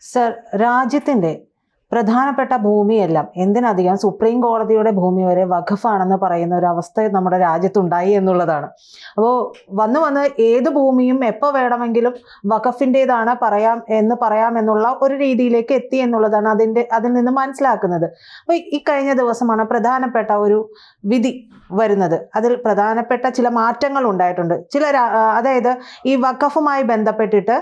Sir, രാജ്യത്തിന്റെ പ്രധാനപ്പെട്ട ഭൂമിയെല്ലാം എന്തിനധികം supreme കോടതിയുടെ ഭൂമി വരെ വഖഫാണെന്ന് പറയുന്ന ഒരു അവസ്ഥ നമ്മുടെ രാജ്യത്തുണ്ടായി എന്നുള്ളതാണ്. അപ്പോൾ വന്ന് ഏത് ഭൂമിയും എപ്പോൾ വേണമെങ്കിലും വഖഫിൻ്റെതാണ് പറയാമെന്നുള്ള ഒരു രീതിയിലേക്ക് എത്തി എന്നുള്ളതാണ് അതിൽ നിന്ന് മനസ്സിലാക്കുന്നത്. അപ്പോൾ ഈ കഴിഞ്ഞ ദിവസമാണ് പ്രധാനപ്പെട്ട ഒരു വിധി വരുന്നത്. അതിൽ പ്രധാനപ്പെട്ട ചില മാറ്റങ്ങൾ ഉണ്ടായിട്ടുണ്ട്. അതായത് ഈ വഖഫുമായി ബന്ധപ്പെട്ടിട്ട്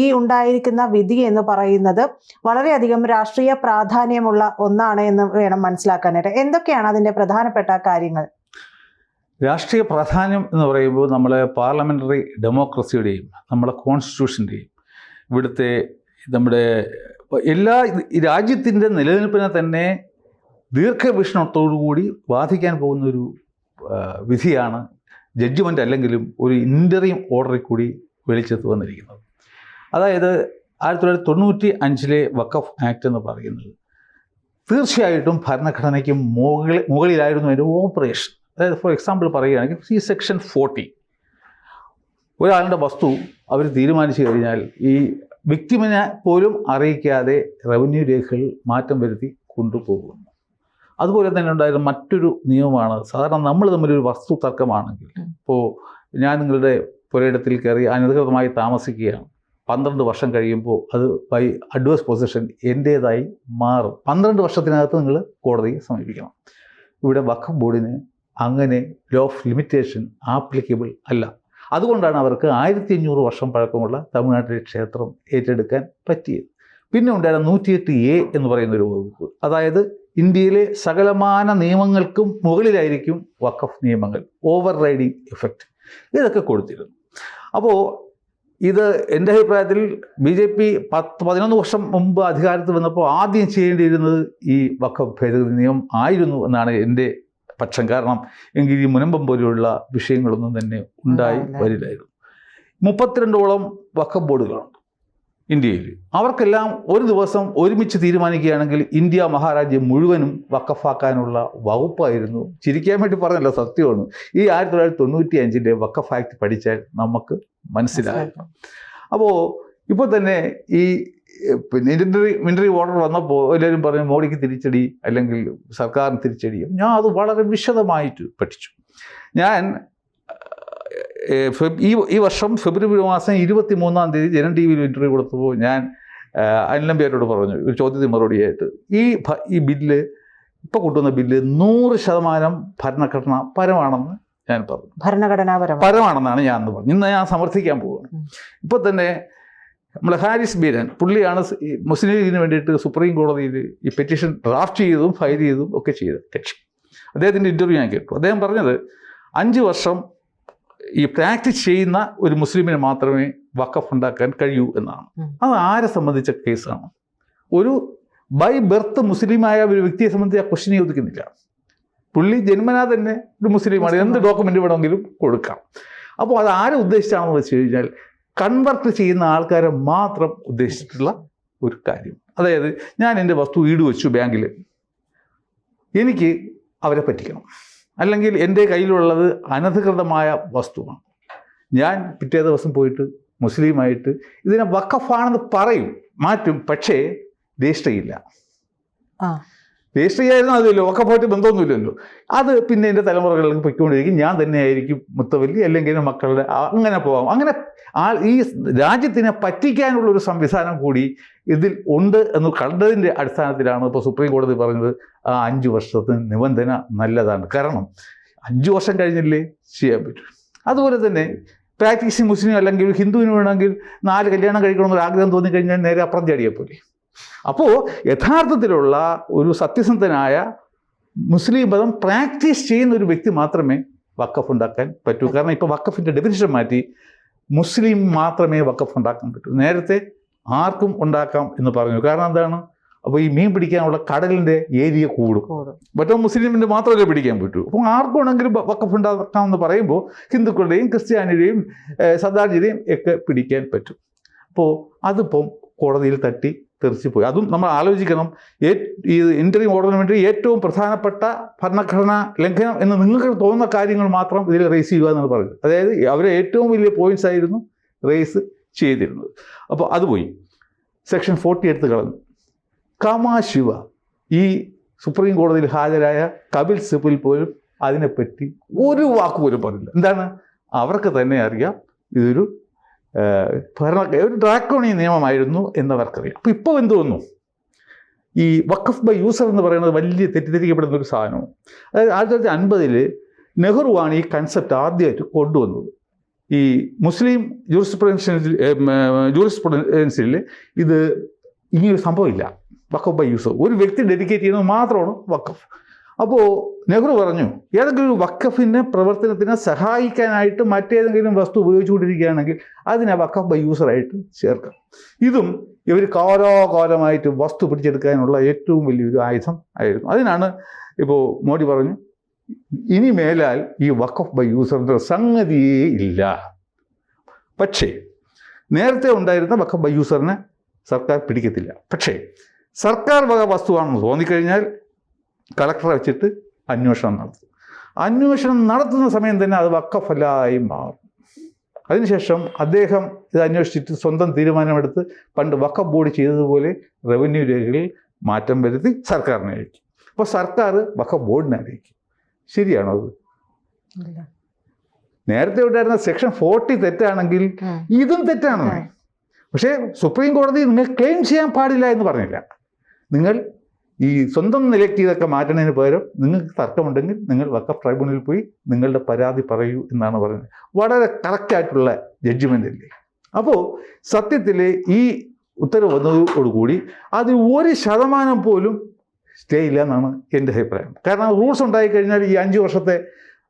ഈ ഉണ്ടായിരിക്കുന്ന വിധി എന്ന് പറയുന്നത് വളരെയധികം രാഷ്ട്രീയ പ്രാധാന്യമുള്ള ഒന്നാണ് എന്ന് വേണം മനസ്സിലാക്കാനായിട്ട്. എന്തൊക്കെയാണ് അതിൻ്റെ പ്രധാനപ്പെട്ട കാര്യങ്ങൾ? രാഷ്ട്രീയ പ്രാധാന്യം എന്ന് പറയുമ്പോൾ നമ്മളെ പാർലമെൻ്ററി ഡെമോക്രസിയുടെയും നമ്മളെ കോൺസ്റ്റിറ്റ്യൂഷൻ്റെയും ഇവിടുത്തെ നമ്മുടെ എല്ലാ രാജ്യത്തിൻ്റെ നിലനിൽപ്പിനെ തന്നെ ദീർഘവീക്ഷണത്തോടുകൂടി ബാധിക്കാൻ പോകുന്നൊരു വിധിയാണ് ജഡ്ജ്മെൻ്റ് അല്ലെങ്കിലും ഒരു ഇൻ്ററിം ഓർഡറിൽ കൂടി വെളിച്ചത്ത് വന്നിരിക്കുന്നത്. അതായത് 1995 വഖഫ് ആക്ട് എന്ന് പറയുന്നത് തീർച്ചയായിട്ടും ഭരണഘടനയ്ക്ക് മുകളിലായിരുന്നു അതിൻ്റെ ഓപ്പറേഷൻ. അതായത് ഫോർ എക്സാമ്പിൾ പറയുകയാണെങ്കിൽ ഈ സെക്ഷൻ 40 ഒരാളുടെ വസ്തു അവർ തീരുമാനിച്ചു കഴിഞ്ഞാൽ ഈ വിക്ടിമിനെ പോലും അറിയിക്കാതെ റവന്യൂ രേഖകൾ മാറ്റം വരുത്തി കൊണ്ടുപോകുന്നു. അതുപോലെ തന്നെ ഉണ്ടായിരുന്ന മറ്റൊരു നിയമമാണ്, സാധാരണ നമ്മൾ തമ്മിലൊരു വസ്തു തർക്കമാണെങ്കിൽ, ഇപ്പോൾ ഞാൻ നിങ്ങളുടെ പുരയിടത്തിൽ കയറി അനധികൃതമായി താമസിക്കുകയാണ്, 12 വർഷം കഴിയുമ്പോൾ അത് ബൈ അഡ്വേഴ്സ് പൊസിഷൻ എൻ്റേതായി മാറും. 12 വർഷത്തിനകത്ത് നിങ്ങൾ കോടതിയെ സമീപിക്കണം. ഇവിടെ വഖഫ് ബോർഡിന് അങ്ങനെ ലോ ഓഫ് ലിമിറ്റേഷൻ ആപ്ലിക്കബിൾ അല്ല. അതുകൊണ്ടാണ് അവർക്ക് 1500 വർഷം പഴക്കമുള്ള തമിഴ്നാട്ടിലെ ക്ഷേത്രം ഏറ്റെടുക്കാൻ പറ്റിയത്. പിന്നെ ഉണ്ടായിരുന്ന 108A എന്ന് പറയുന്നൊരു വകുപ്പ്, അതായത് ഇന്ത്യയിലെ സകലമാന നിയമങ്ങൾക്കും മുകളിലായിരിക്കും വഖഫ് നിയമങ്ങൾ, ഓവർ റൈഡിങ് എഫക്റ്റ്, ഇതൊക്കെ കൊടുത്തിരുന്നു. അപ്പോൾ ഇത് എൻ്റെ അഭിപ്രായത്തിൽ BJP 10-11 വർഷം മുമ്പ് അധികാരത്തിൽ വന്നപ്പോൾ ആദ്യം ചെയ്യേണ്ടിയിരുന്നത് ഈ വഖഫ് ഭേദഗതി നിയമം ആയിരുന്നു എന്നാണ് എൻ്റെ പക്ഷം. കാരണം എങ്കിൽ ഈ മുനമ്പം പോലെയുള്ള വിഷയങ്ങളൊന്നും തന്നെ ഉണ്ടായി വരില്ലായിരുന്നു. 32ഓളം വഖഫ് ബോർഡുകളുണ്ട് ഇന്ത്യയിൽ. അവർക്കെല്ലാം ഒരു ദിവസം ഒരുമിച്ച് തീരുമാനിക്കുകയാണെങ്കിൽ ഇന്ത്യ മഹാരാജ്യം മുഴുവനും വഖഫാക്കാനുള്ള വകുപ്പായിരുന്നു. ചിരിക്കാൻ വേണ്ടി പറഞ്ഞല്ല, സത്യമാണ്. ഈ 1995 വഖഫ് ആക്ട് പഠിച്ചാൽ നമുക്ക് മനസ്സിലാകും. അപ്പോൾ ഇപ്പോൾ തന്നെ ഈ പിന്നെ മിലിറ്ററി ഓർഡർ വന്നപ്പോൾ എല്ലാവരും പറഞ്ഞു മോഡിക്ക് തിരിച്ചടി അല്ലെങ്കിൽ സർക്കാരിന് തിരിച്ചടി. ഞാൻ അത് വളരെ വിശദമായിട്ട് പഠിച്ചു. ഞാൻ ഈ വർഷം ഫെബ്രുവരി മാസം 23-ാം തീയതി ജനം TV ഇൻ്റർവ്യൂ കൊടുത്തപ്പോൾ ഞാൻ അനിൽ നമ്പ്യാരോട് പറഞ്ഞു ഒരു ചോദ്യത്തിന് മറുപടിയായിട്ട്, ഈ ബില്ല് ഇപ്പോൾ കൊണ്ടുവന്ന ബില്ല് 100% ഭരണഘടന പരമാണെന്ന് ഞാൻ പറഞ്ഞു. പരമാണെന്നാണ് ഞാൻ അന്ന് പറഞ്ഞു. ഇന്ന് ഞാൻ സമർത്ഥിക്കാൻ പോവുകയാണ്. ഇപ്പോൾ തന്നെ നമ്മളെ ഹാരിസ് ബീരൻ, പുള്ളിയാണ് മുസ്ലിം ലീഗിന് വേണ്ടിയിട്ട് സുപ്രീം കോടതിയിൽ ഈ പെറ്റീഷൻ ഡ്രാഫ്റ്റ് ചെയ്തതും ഫയൽ ചെയ്തതും ഒക്കെ ചെയ്ത കക്ഷി. അദ്ദേഹത്തിൻ്റെ ഇൻ്റർവ്യൂ ഞാൻ കേട്ടു. അദ്ദേഹം പറഞ്ഞത് 5 വർഷം ഈ പ്രാക്ടീസ് ചെയ്യുന്ന ഒരു മുസ്ലിമിന് മാത്രമേ വഖഫ് ഉണ്ടാക്കാൻ കഴിയൂ എന്നാണ്. അത് ആരെ സംബന്ധിച്ച കേസാണ്? ഒരു ബൈ ബർത്ത് മുസ്ലിമായ ഒരു വ്യക്തിയെ സംബന്ധിച്ച് ആ ക്വസ്റ്റ്യൻ ചോദിക്കുന്നില്ല. പുള്ളി ജന്മനാ തന്നെ ഒരു മുസ്ലിമാണ്, എന്ത് ഡോക്യുമെൻ്റ് വേണമെങ്കിലും കൊടുക്കാം. അപ്പോൾ അത് ആരെ ഉദ്ദേശിച്ചാണെന്ന് വെച്ച് കഴിഞ്ഞാൽ കൺവെർട്ട് ചെയ്യുന്ന ആൾക്കാരെ മാത്രം ഉദ്ദേശിച്ചിട്ടുള്ള ഒരു കാര്യം. അതായത് ഞാൻ എൻ്റെ വസ്തു ഈട് വെച്ചു ബാങ്കിൽ, എനിക്ക് അവരെ പറ്റിക്കണം, അല്ലെങ്കിൽ എൻ്റെ കയ്യിലുള്ളത് അനധികൃതമായ വസ്തുവാണ്, ഞാൻ പിറ്റേ ദിവസം പോയിട്ട് മുസ്ലിമായിട്ട് ഇതിനെ വഖഫാണെന്ന് പറയും, മാറ്റും, പക്ഷേ രജിസ്റ്റർ ചെയ്യില്ല. രജിസ്റ്റർ ചെയ്യായിരുന്നു അതില്ലോ, വഖഫായിട്ട് ബന്ധമൊന്നുമില്ലല്ലോ. അത് പിന്നെ എൻ്റെ തലമുറകളിലേക്ക് പൊയ്ക്കൊണ്ടിരിക്കും. ഞാൻ തന്നെ ആയിരിക്കും മുത്തവല്ലി, അല്ലെങ്കിൽ മക്കളുടെ, അങ്ങനെ പോകാം. അങ്ങനെ ഈ രാജ്യത്തിനെ പറ്റിക്കാനുള്ളൊരു സംവിധാനം കൂടി ഇതിൽ ഉണ്ട് എന്ന് കണ്ടതിൻ്റെ അടിസ്ഥാനത്തിലാണ് ഇപ്പോൾ സുപ്രീം കോടതി പറഞ്ഞത് 5 വർഷത്തിന് നിബന്ധന നല്ലതാണ്. കാരണം 5 വർഷം കഴിഞ്ഞില്ലേ ചെയ്യാൻ പറ്റും. അതുപോലെ തന്നെ പ്രാക്ടീസിങ് മുസ്ലിം അല്ലെങ്കിൽ ഹിന്ദുവിന് വേണമെങ്കിൽ 4 കല്യാണം കഴിക്കണമെന്നൊരു ആഗ്രഹം തോന്നിക്കഴിഞ്ഞാൽ നേരെ അപ്പുറം ചാടിയപ്പോലെ. അപ്പോൾ യഥാർത്ഥത്തിലുള്ള ഒരു സത്യസന്ധനായ മുസ്ലിം മതം പ്രാക്ടീസ് ചെയ്യുന്ന ഒരു വ്യക്തി മാത്രമേ വഖഫ് ഉണ്ടാക്കാൻ പറ്റൂ. കാരണം ഇപ്പോൾ വഖഫിൻ്റെ ഡെഫിനിഷൻ മാറ്റി മുസ്ലിം മാത്രമേ വഖഫ് ഉണ്ടാക്കാൻ പറ്റൂ. നേരത്തെ ആർക്കും ഉണ്ടാക്കാം എന്ന് പറഞ്ഞു. കാരണം എന്താണ്? അപ്പോൾ ഈ മീൻ പിടിക്കാനുള്ള കടലിൻ്റെ ഏരിയ കൂടും. മറ്റോ മുസ്ലിമിൻ്റെ മാത്രമല്ലേ പിടിക്കാൻ പറ്റൂ. അപ്പോൾ ആർക്കും വേണമെങ്കിലും വഖഫ് ഉണ്ടാക്കാമെന്ന് പറയുമ്പോൾ ഹിന്ദുക്കളുടെയും ക്രിസ്ത്യാനിയുടെയും സർദാർജിയുടെയും ഒക്കെ പിടിക്കാൻ പറ്റും. അപ്പോൾ അതിപ്പം കോടതിയിൽ തട്ടി തെറിച്ചുപോയി. അതും നമ്മൾ ആലോചിക്കണം. ഈ ഇൻ്ററിം ഓർഡറിന് വേണ്ടി ഏറ്റവും പ്രധാനപ്പെട്ട ഭരണഘടനാ ലംഘനം എന്ന് നിങ്ങൾക്ക് തോന്നുന്ന കാര്യങ്ങൾ മാത്രം ഇതിൽ റേസ് ചെയ്യുക എന്നാണ് പറയുന്നത്. അതായത് അവരെ ഏറ്റവും വലിയ പോയിന്റ്സ് ആയിരുന്നു റേസ് ചെയ്തിരുന്നത്. അപ്പോൾ അത് പോയി. സെക്ഷൻ 40 എടുത്ത് കളഞ്ഞു. കാമാശിവ ഈ സുപ്രീം കോടതിയിൽ ഹാജരായ കപിൽ സിബൽ പോലും അതിനെപ്പറ്റി ഒരു വാക്ക് പോലും പറഞ്ഞില്ല. എന്താണ്? അവർക്ക് തന്നെ അറിയാം ഇതൊരു ഒരു ഡ്രാക്കോണിയൻ നിയമമായിരുന്നു എന്നവർക്കറിയാം. അപ്പോൾ ഇപ്പോൾ എന്ത് തോന്നുന്നു? ഈ വഖഫ് ബൈ യൂസർ എന്ന് പറയുന്നത് വലിയ തെറ്റിദ്ധരിക്കപ്പെടുന്ന ഒരു സാധനവും. അതായത് 1950 നെഹ്റുവാണ് ഈ കൺസെപ്റ്റ് ആദ്യമായിട്ട് കൊണ്ടുവന്നത്. ഈ മുസ്ലിം ജൂറിസ്പ്രുഡൻസിൽ ഇത് ഇങ്ങനൊരു സംഭവമില്ല. വഖഫ് ബൈ യൂസർ ഒരു വ്യക്തി ഡെഡിക്കേറ്റ് ചെയ്യുന്നത് മാത്രമാണ് വഖഫ്. അപ്പോൾ നെഹ്റു പറഞ്ഞു, ഏതെങ്കിലും ഒരു വഖഫിൻ്റെ പ്രവർത്തനത്തിനെ സഹായിക്കാനായിട്ട് മറ്റേതെങ്കിലും വസ്തു ഉപയോഗിച്ചുകൊണ്ടിരിക്കുകയാണെങ്കിൽ അതിനെ വഖഫ് ബൈ യൂസറായിട്ട് ചേർക്കാം. ഇതും ഇവർ കാലാകാലമായിട്ട് വസ്തു പിടിച്ചെടുക്കാനുള്ള ഏറ്റവും വലിയൊരു ആയുധം ആയിരുന്നു. അതിനാണ് ഇപ്പോൾ മോഡി പറഞ്ഞു, ഇനി മേലാൽ ഈ വഖഫ് ബൈ യൂസറിൻ്റെ സംഗതിയേ ഇല്ല. പക്ഷേ നേരത്തെ ഉണ്ടായിരുന്ന വഖഫ് ബൈ യൂസറിനെ സർക്കാർ പിടിക്കത്തില്ല. പക്ഷേ സർക്കാർ വക വസ്തുവാണെന്ന് തോന്നിക്കഴിഞ്ഞാൽ കളക്ടറെ വെച്ചിട്ട് അന്വേഷണം നടത്തും. അന്വേഷണം നടത്തുന്ന സമയം തന്നെ അത് വഖഫല്ലായി മാറും. അതിനുശേഷം അദ്ദേഹം ഇത് അന്വേഷിച്ചിട്ട് സ്വന്തം തീരുമാനമെടുത്ത് പണ്ട് വഖഫ് ബോർഡ് ചെയ്തതുപോലെ റവന്യൂ രേഖകളിൽ മാറ്റം വരുത്തി സർക്കാരിനെ അയക്കും. അപ്പോൾ സർക്കാർ വഖഫ് ബോർഡിനെ അറിയിക്കും. ശരിയാണോ അത്? നേരത്തെ ഉണ്ടായിരുന്ന സെക്ഷൻ 40 തെറ്റാണെങ്കിൽ ഇതും തെറ്റാണ്. പക്ഷേ സുപ്രീം കോടതി നിങ്ങൾ ക്ലെയിം ചെയ്യാൻ പാടില്ല എന്ന് പറഞ്ഞില്ല. നിങ്ങൾ ഈ സ്വന്തം നിലയ്ക്ക് ഇതൊക്കെ മാറ്റുന്നതിന് പകരം നിങ്ങൾക്ക് തർക്കമുണ്ടെങ്കിൽ നിങ്ങൾ വഖഫ് ട്രൈബ്യൂണലിൽ പോയി നിങ്ങളുടെ പരാതി പറയൂ എന്നാണ് പറയുന്നത്. വളരെ കറക്റ്റായിട്ടുള്ള ജഡ്ജ്മെൻ്റ് അല്ലേ? അപ്പോൾ സത്യത്തിൽ ഈ ഉത്തരവ് വന്നതോടുകൂടി അതിൽ 1% പോലും സ്റ്റേ ഇല്ല എന്നാണ് എൻ്റെ അഭിപ്രായം. കാരണം റൂൾസ് ഉണ്ടായിക്കഴിഞ്ഞാൽ ഈ 5 വർഷത്തെ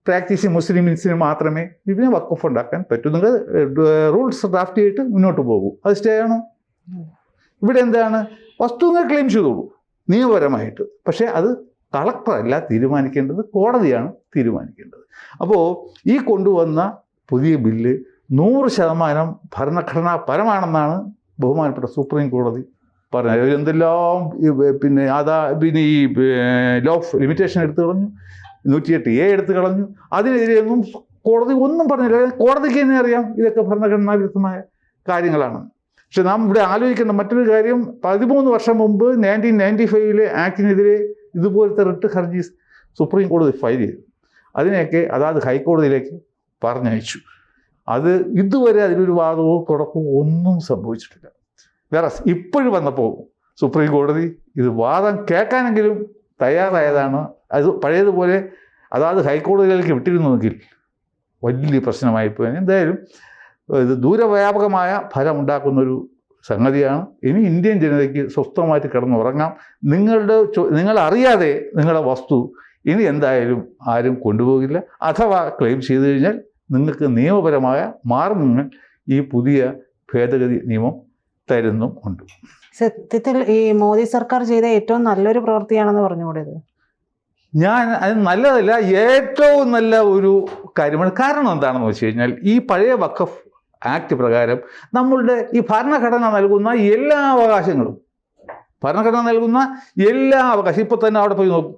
പ്രാക്ടീസിങ് മുസ്ലിംസിന് മാത്രമേ ഇതിനെ വഖഫ് ഉണ്ടാക്കാൻ പറ്റൂ. നിങ്ങൾ റൂൾസ് ഡ്രാഫ്റ്റ് ചെയ്തിട്ട് മുന്നോട്ട് പോകൂ. അത് സ്റ്റേ ആണോ? ഇവിടെ എന്താണ്? വസ്തുങ്ങൾ ക്ലെയിം ചെയ്തോളൂ നിയമപരമായിട്ട്. പക്ഷേ അത് കളക്ടറല്ല തീരുമാനിക്കേണ്ടത്, കോടതിയാണ് തീരുമാനിക്കേണ്ടത്. അപ്പോൾ ഈ കൊണ്ടുവന്ന പുതിയ ബില്ല് 100% ഭരണഘടനാപരമാണെന്നാണ് ബഹുമാനപ്പെട്ട സുപ്രീം കോടതി പറഞ്ഞത്. എന്തെല്ലാം പിന്നെ ഈ ലോ ഓഫ് ലിമിറ്റേഷൻ എടുത്തു കളഞ്ഞു, 108A എടുത്തു കളഞ്ഞു. അതിനെതിരെയൊന്നും കോടതി ഒന്നും പറഞ്ഞില്ല. കോടതിക്ക് തന്നെ അറിയാം ഇതൊക്കെ ഭരണഘടനാ വിരുദ്ധമായ കാര്യങ്ങളാണ്. പക്ഷെ നാം ഇവിടെ ആലോചിക്കേണ്ട മറ്റൊരു കാര്യം, 13 വർഷം മുമ്പ് 1995 ആക്ടിനെതിരെ ഇതുപോലത്തെ റിട്ട് ഹർജി സുപ്രീം കോടതി ഫയൽ ചെയ്തു. അതിനെയൊക്കെ അതാത് ഹൈക്കോടതിയിലേക്ക് പറഞ്ഞയച്ചു. അത് ഇതുവരെ അതിലൊരു വാദമോ തുടക്കമോ ഒന്നും സംഭവിച്ചിട്ടില്ല. വേറെ ഇപ്പോഴും വന്നപ്പോൾ സുപ്രീം കോടതി ഇത് വാദം കേൾക്കാനെങ്കിലും തയ്യാറായതാണ്. അത് പഴയതുപോലെ അതാത് ഹൈക്കോടതികളിലേക്ക് വിട്ടിരുന്നുവെങ്കിൽ വലിയ പ്രശ്നമായിപ്പോയി. എന്തായാലും ഇത് ദൂരവ്യാപകമായ ഫലമുണ്ടാക്കുന്നൊരു സംഗതിയാണ്. ഇനി ഇന്ത്യൻ ജനതയ്ക്ക് സ്വസ്ഥമായിട്ട് കിടന്നുറങ്ങാം. നിങ്ങൾ അറിയാതെ നിങ്ങളുടെ വസ്തു ഇനി എന്തായാലും ആരും കൊണ്ടുപോകില്ല. അഥവാ ക്ലെയിം ചെയ്തു കഴിഞ്ഞാൽ നിങ്ങൾക്ക് നിയമപരമായ മാർഗങ്ങൾ ഈ പുതിയ ഭേദഗതി നിയമം തരുന്നും ഉണ്ട്. സത്യത്തിൽ ഈ മോദി സർക്കാർ ചെയ്ത ഏറ്റവും നല്ലൊരു പ്രവൃത്തിയാണെന്ന് പറഞ്ഞുകൂടിയത്? അത് നല്ലതല്ല, ഏറ്റവും നല്ല ഒരു കാര്യമാണ്. കാരണം എന്താണെന്ന് വെച്ച് കഴിഞ്ഞാൽ ഈ പഴയ വഖഫ് ആക്ട് പ്രകാരം നമ്മളുടെ ഈ ഭരണഘടന നൽകുന്ന എല്ലാ അവകാശങ്ങളും ഇപ്പോൾ തന്നെ അവിടെ പോയി നോക്കും.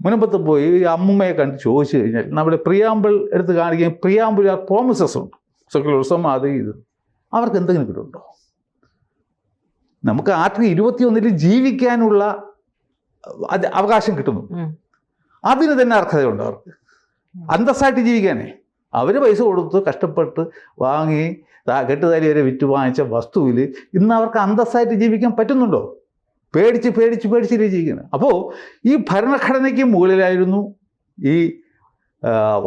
മുൻപത്ത് പോയി അമ്മുമ്മയെ കണ്ട് ചോദിച്ചു കഴിഞ്ഞാൽ നമ്മുടെ പ്രിയാമ്പിൾ എടുത്ത് കാണിക്കുകയും പ്രിയാമ്പിൾ പ്രോമിസസ് ഉണ്ട്, സെക്യുലറിസം അത് ഇത്, അവർക്ക് എന്തെങ്കിലും കിട്ടുന്നുണ്ടോ? നമുക്ക് ആർട്ടിക്കിൾ 21 ജീവിക്കാനുള്ള അവകാശം കിട്ടുന്നു. അതിന് തന്നെ അർഹതയുണ്ട് അവർക്ക് അന്തസ്സായിട്ട് ജീവിക്കാനേ. അവർ പൈസ കൊടുത്ത് കഷ്ടപ്പെട്ട് വാങ്ങി കെട്ടുതാലി വരെ വിറ്റ് വാങ്ങിച്ച വസ്തുവിൽ ഇന്ന് അവർക്ക് അന്തസ്സായിട്ട് ജീവിക്കാൻ പറ്റുന്നുണ്ടോ? പേടിച്ച് ജീവിക്കുന്നത്. അപ്പോൾ ഈ ഭരണഘടനയ്ക്ക് മുകളിലായിരുന്നു ഈ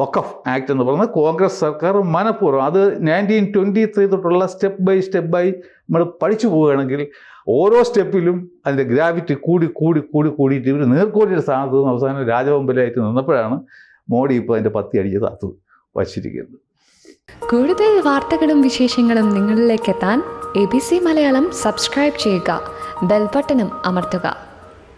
വഖഫ് ആക്ട് എന്ന് പറയുന്നത്. കോൺഗ്രസ് സർക്കാർ മനഃപൂർവ്വം അത് 1923 തൊട്ടുള്ള സ്റ്റെപ്പ് ബൈ നമ്മൾ പഠിച്ചു പോവുകയാണെങ്കിൽ ഓരോ സ്റ്റെപ്പിലും അതിൻ്റെ ഗ്രാവിറ്റി കൂടിയിട്ട് ഇവർ നേർക്കോടിയുടെ സ്ഥാനത്ത് നിന്ന് അവസാനം രാജവമ്പലായിട്ട് നിന്നപ്പോഴാണ് മോഡി ഇപ്പോൾ അതിൻ്റെ 10 അടിച്ച് താത്തു വച്ചിരിക്കുന്നത്. കൂടുതൽ വാർത്തകളും വിശേഷങ്ങളും നിങ്ങളിലേക്ക് എത്താൻ ABC മലയാളം സബ്സ്ക്രൈബ് ചെയ്യുക, ബെൽ ബട്ടണും അമർത്തുക.